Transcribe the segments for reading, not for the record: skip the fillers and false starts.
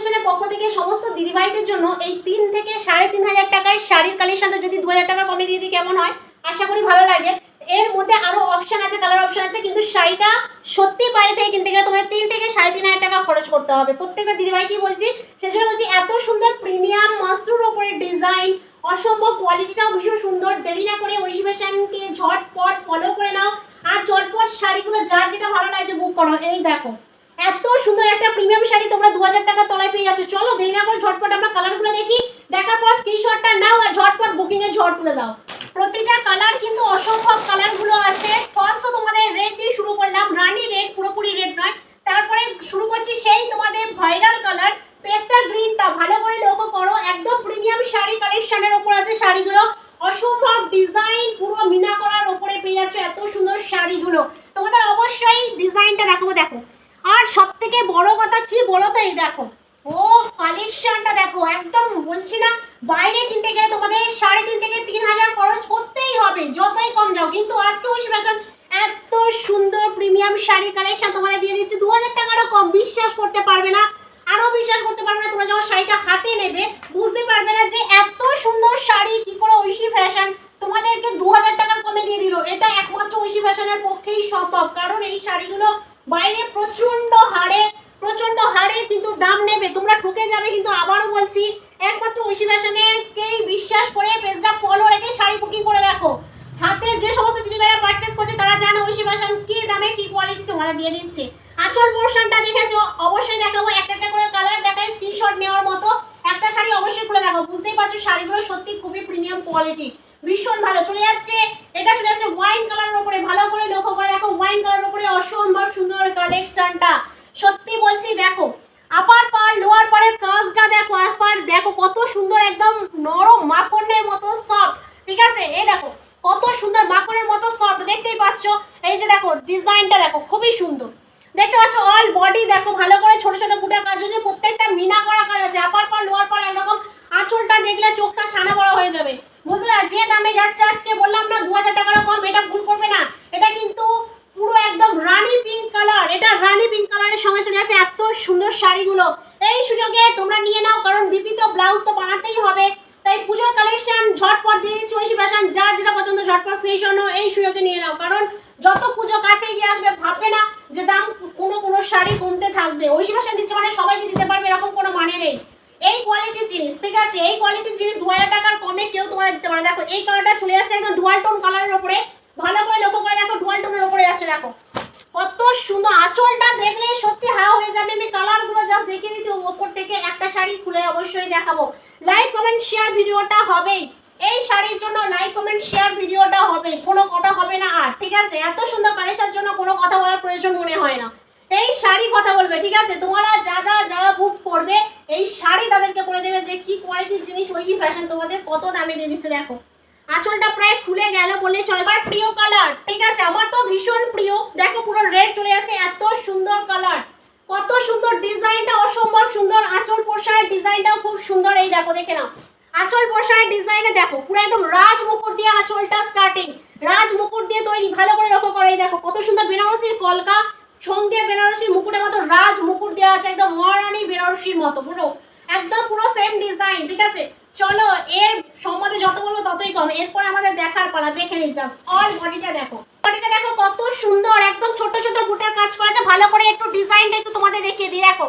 ফ্যাশনের পক্ষ থেকে সমস্ত দিদিভাইদের জন্য এই 3 থেকে 3,500 টাকার শাড়ির কালেকশনটা যদি 2,000 টাকা কমে দিয়ে দিই কেমন হয়? আশা করি ভালো লাগে। এর মধ্যে আরো অপশন আছে, কালার অপশন আছে, কিন্তু শাড়িটা সত্যি বাইরে থেকে কিনতে গেলে তোমাদের 3 থেকে 3,500 টাকা খরচ করতে হবে। প্রত্যেকটা দিদিভাই কি বলছি, সেজন্য বলছি এত সুন্দর প্রিমিয়াম মাশরুর উপরে ডিজাইন, অসম্ভব কোয়ালিটিটাও ভীষণ সুন্দর। দেরি না করে ঐশী ফ্যাশনকে ঝটপট ফলো করে নাও আর ঝটপট শাড়িগুলো যার যেটা ভালো লাগে বুক করো। এই দেখো এত সুন্দর একটা প্রিমিয়াম শাড়ি তোমরা 2,000 টাকা তলায় পেয়ে যাচ্ছ। চলো দেরি না করে ঝটপট আমরা কালারগুলো দেখি, দেখার পর স্ক্রিনশটটা নাও আর ঝটপট বুকিং এর ঝড় তুলে দাও। প্রতিটা কালার কিন্তু অসম্ভব কালারগুলো আছে। ফার্স্ট তো তোমাদের রেড দিয়ে শুরু করলাম, রানী রেড, পুরোপুরি রেড নয়। তারপরে শুরু করছি সেই তোমাদের ভাইরাল কালার পেস্তা গ্রিনটা। ভালো করে লক্ষ্য করো, একদম প্রিমিয়াম শাড়ি কালেকশনের উপর আছে শাড়িগুলো। অসম্ভব ডিজাইন, পুরো মিনা করার উপরে পেয়ে যাচ্ছ এত সুন্দর শাড়িগুলো। তোমাদের অবশ্যই ডিজাইনটা দেখাবো। দেখো আর সব থেকে বড় কথা কি বলো তো, এই দেখো ও কালেকশনটা দেখো, একদম বলছি না বাইরে কিনতে গেলে তোমাদের 3,500 থেকে 3,000 খরচ করতেই হবে যতই কম যাও। কিন্তু আজকে ঐশী ফ্যাশন এত সুন্দর প্রিমিয়াম শাড়ি কালেকশন তোমাদের দিয়ে দিচ্ছি 2,000 টাকারও কম। বিশ্বাস করতে পারবে না, আরো বিশ্বাস করতে পারবে না। তোমরা যখন শাড়িটা হাতে নেবে বুঝতে পারবে না যে এত সুন্দর শাড়ি কি করে ঐশী ফ্যাশন তোমাদেরকে 2,000 টাকার কমে দিয়ে দিল। এটা একমাত্র ঐশী ফ্যাশনের পক্ষেই সম্ভব, কারণ এই শাড়িগুলো বাইরে প্রচন্ড হারে কিন্তু দাম নেবে, তোমরা ঠকে যাবে। কিন্তু আবারও বলছি একমাত্র ঐশী ফ্যাশনেরকেই বিশ্বাস করে পেজটা ফলো রেখে শাড়ি বুকিং করে দেখো। হাতে যে সমস্ত দিদিভাইরা পারচেজ করছে তারা জানে ঐশী ফ্যাশন কি দামে কি কোয়ালিটি তোমাদের দিয়ে দিচ্ছে। আঁচল পোর্শনটা দেখেছো, অবশ্যই দেখাবো। একটা একটা করে কালার দেখাই স্ক্রিনশট নেওয়ার মতো। একটা শাড়ি অবশ্যই খুলে দেখো, বুঝতেই পারছো শাড়িগুলো সত্যি খুবই প্রিমিয়াম কোয়ালিটি, ভীষণ ভালো। চলে যাচ্ছে এটা চলে যাচ্ছে ওয়াইন কালারের উপরে। ভালো করে লক্ষ্য করে দেখো, ওয়াইন কালারের উপরে অসম্ভব সুন্দর কালেকশনটা। সত্যি বলছি দেখো আপার পার লোয়ার পারের কাজটা দেখো, আর পার দেখো কত সুন্দর, একদম নরম মাখনের মতো সফট। ঠিক আছে, এই দেখো কত সুন্দর মাখনের মতো সফট, দেখতেই পাচ্ছ। এই যে দেখো ডিজাইনটা দেখো খুবই সুন্দর, দেখতে পাচ্ছ। অল বডি দেখো ভালো করে ছোট ছোট বুটার কাজ, যদি প্রত্যেকটা মিনা করা কাজ আছে। আপার পার লোয়ার পার একরকম। আঁচলটা দেখলে চোখটা ছানা বড় হয়ে যাবে। বুঝলে যে দামে যাচ্ছে আজকে বললাম না 2,000 টাকারও কম, এটা ভুল করবে না। এটা কিন্তু পুরো একদম রানী পিঙ্ক কালার, এটা রানী পিঙ্ক কালারের সঙ্গে চলে যাচ্ছে এত সুন্দর শাড়িগুলো। এই সুযোগে তোমরা নিয়ে নাও, কারণ বিপি তো ব্লাউজ তো বানাতেই হবে। তাই পুজোর কালেকশন ঝটপট দিয়ে দিচ্ছি ঐশী ফ্যাশন। যার যেটা পছন্দ ঝটপট সেই জন্য এই সুযোগে নিয়ে নাও, কারণ যত পুজো কাছে গিয়ে আসবে ভাববে না যে দাম কোনো শাড়ি কমতে থাকবে। ঐশী ফ্যাশন দিচ্ছে মানে সবাইকে দিতে পারবে এরকম কোনো মানে নেই। এই কোয়ালিটির জিনিস, ঠিক আছে, এই কোয়ালিটির জিনিস 2,000 টাকার কমে কেউ তোমাদের দিতে পারে। দেখো এই কালারটা চলে যাচ্ছে একদম ডুয়াল টোন কালারের উপরে। ভালো করে লক্ষ্য করে দেখো, ডুয়াল টোনের উপরে যাচ্ছে। দেখো কত সুন্দর, আঁচলটা দেখলে সত্যি হা হয়ে যাবে। আমি কালারগুলো জাস্ট দেখিয়ে দিতে ওপর থেকে একটা শাড়ি খুলে অবশ্যই দেখাবো। লাইক কমেন্ট শেয়ার ভিডিওটা হবেই, এই শাড়ির জন্য লাইক কমেন্ট শেয়ার ভিডিওটা হবে, কোনো কথা হবে না আর। ঠিক আছে, এত সুন্দর কালেকশনের জন্য কোনো কথা বলার প্রয়োজন মনে হয় না। এই শাড়ি কথা বলবে, ঠিক আছে। তোমরা যারা বুক করবে এই শাড়ি তাদেরকে বলে দেবে যে কি কোয়ালিটির জিনিস ঐশী ফ্যাশন তোমাদের কত দামে দিয়ে দিচ্ছে। দেখো আঁচলটা প্রায় খুলে গেল বলে চলে। আমার প্রিয় কালার, ঠিক আছে, আমার তো ভীষণ প্রিয়। দেখো পুরো রেড চলে যাচ্ছে, এত সুন্দর কালার, কত সুন্দর ডিজাইনটা, অসম্ভব সুন্দর। আঁচল পোর্শনের ডিজাইনটাও খুব সুন্দর। এই দেখো দেখে নাও আঁচল পোর্শনের ডিজাইনে, দেখো পুরো একদম রাজ মুকুট দিয়ে আঁচলটা স্টার্টিং, রাজ মুকুট দিয়ে তৈরি। ভালো করে লক্ষ্য করো, এই দেখো কত সুন্দর বেনারসির কলকা, সঙ্গে বেনারসির মুকুটের মতো রাজ মুকুট দেওয়া আছে, একদম মহারানী বেনারসির মতো পুরো একদম পুরো সেম ডিজাইন। ঠিক আছে, চলো এর সম্বন্ধে যত বলবো ততই কম। এরপর আমাদের দেখার পালা, দেখে নিই জাস্ট অল বডিটা দেখো। বডিটা দেখো কত সুন্দর, একদম ছোট ছোট বুটার কাজ করা আছে। ভালো করে একটু ডিজাইনটা একটু তোমাদের দেখিয়ে দিই। দেখো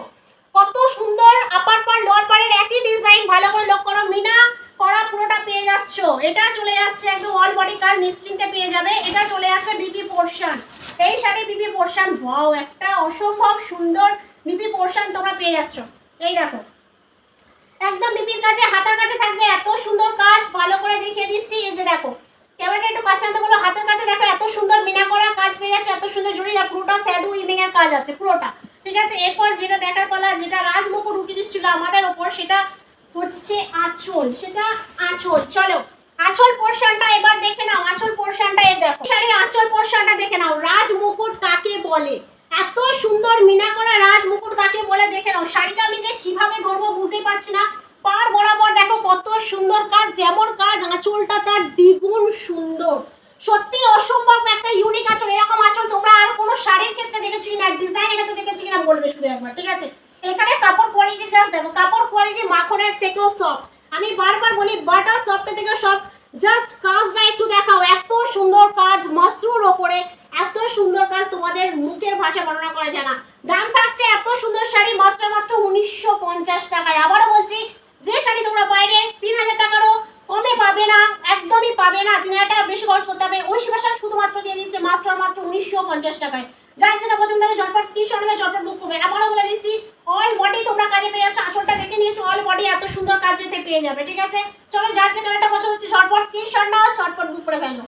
কত সুন্দর, আপার পার লোয়ার পারের একই ডিজাইন। ভালো করে লক্ষ্য করো, মিনা করা পুরোটা পেয়ে যাচ্ছ। এটা চলে যাচ্ছে একদম অল বডি কাজ, নিশ্চিন্তে পেয়ে যাবে। এটা চলে যাচ্ছে বিপি পোর্শন, এই শাড়ির বিপি পোর্শন। ওয়াও, একটা অসম্ভব সুন্দর বিপি পোর্শন তোমরা পেয়ে যাচ্ছ। এই দেখো একদম বিপির কাছে, হাতের কাছে থাকবে এত সুন্দর কাজ। ভালো করে দেখিয়ে দিচ্ছি। এই যে দেখো ক্যামেরাটা একটু কাছে আনতে বলো, হাতের কাছে দেখো এত সুন্দর মিনা করা কাজ পেয়ে যাচ্ছে, এত সুন্দর জড়ি। আর পুরোটা শ্যাডো উইভিং এর কাজ আছে পুরোটা। ঠিক আছে, এরপর যেটা দেখার পালা, যেটা রাজ মুকুট উঠিয়ে দিচ্ছিল আমাদের ওপর, সেটা হচ্ছে আঁচল। সেটা আঁচল। চলো আঁচল পোর্শনটা এবার দেখে নাও। আঁচল পোর্শনটা এই দেখো, শাড়ির আঁচল পোর্শনটা দেখে নাও। রাজ মুকুট কাকে বলে, এত সুন্দর মিনা করা রাজ মুকুট কাকে বলে দেখে নাও। শাড়িটা আমি যে কিভাবে ধরবো বুঝতেই পারছি না। পাড় বরাবর দেখো কত সুন্দর কাজ, যেমন কাজ আঁচলটা তার দ্বিগুণ সুন্দর। সত্যি অসম্ভব একটা ইউনিক আঁচল। এরকম আঁচল তোমরা আর কোনো শাড়ির ক্ষেত্রে দেখেছো কিনা, ডিজাইনের ক্ষেত্রে দেখেছো কিনা বলবে শুধু একবার। ঠিক আছে, এখানে কাপড় কোয়ালিটি জাস্ট দেখো, কাপড় কোয়ালিটি মাখনের থেকেও সফট। আমি বারবার বলি বাটার সফটের থেকেও সফট। জাস্ট কাজটা একটু দেখাও, এত সুন্দর কাজ মসরুর ওপরে, এত সুন্দর কাজ তোমাদের মুখের ভাষা বর্ণনা করা যায় না। দাম থাকছে এত সুন্দর শাড়ি মাত্র 1950 টাকায়। আবারও বলছি, যে শাড়ি তোমরা বাইরে 3000 টাকারও কমে পাবে না, একদমই পাবে না। 3000 টাকা বেশি খরচ করতে হবে। ওই সেবাটা শুধুমাত্র দিয়ে দিচ্ছে মাত্র 1950 টাকায়। যার যেটা পছন্দ হবে ঝটপট স্ক্রিনশট নেবে, ঝটপট বুক করবে। আবারও বলে দিচ্ছি, অল বডি তোমরা কাজে পেয়ে যাচ্ছ। আঁচলটা দেখে নিয়েছো, অল বডি এত সুন্দর কাজেতে পেয়ে যাবে। ঠিক আছে, চলো যার যে কালারটা পছন্দ হচ্ছে ঝটপট স্ক্রিনশট নাও, ঝটপট বুক করে ফেলো।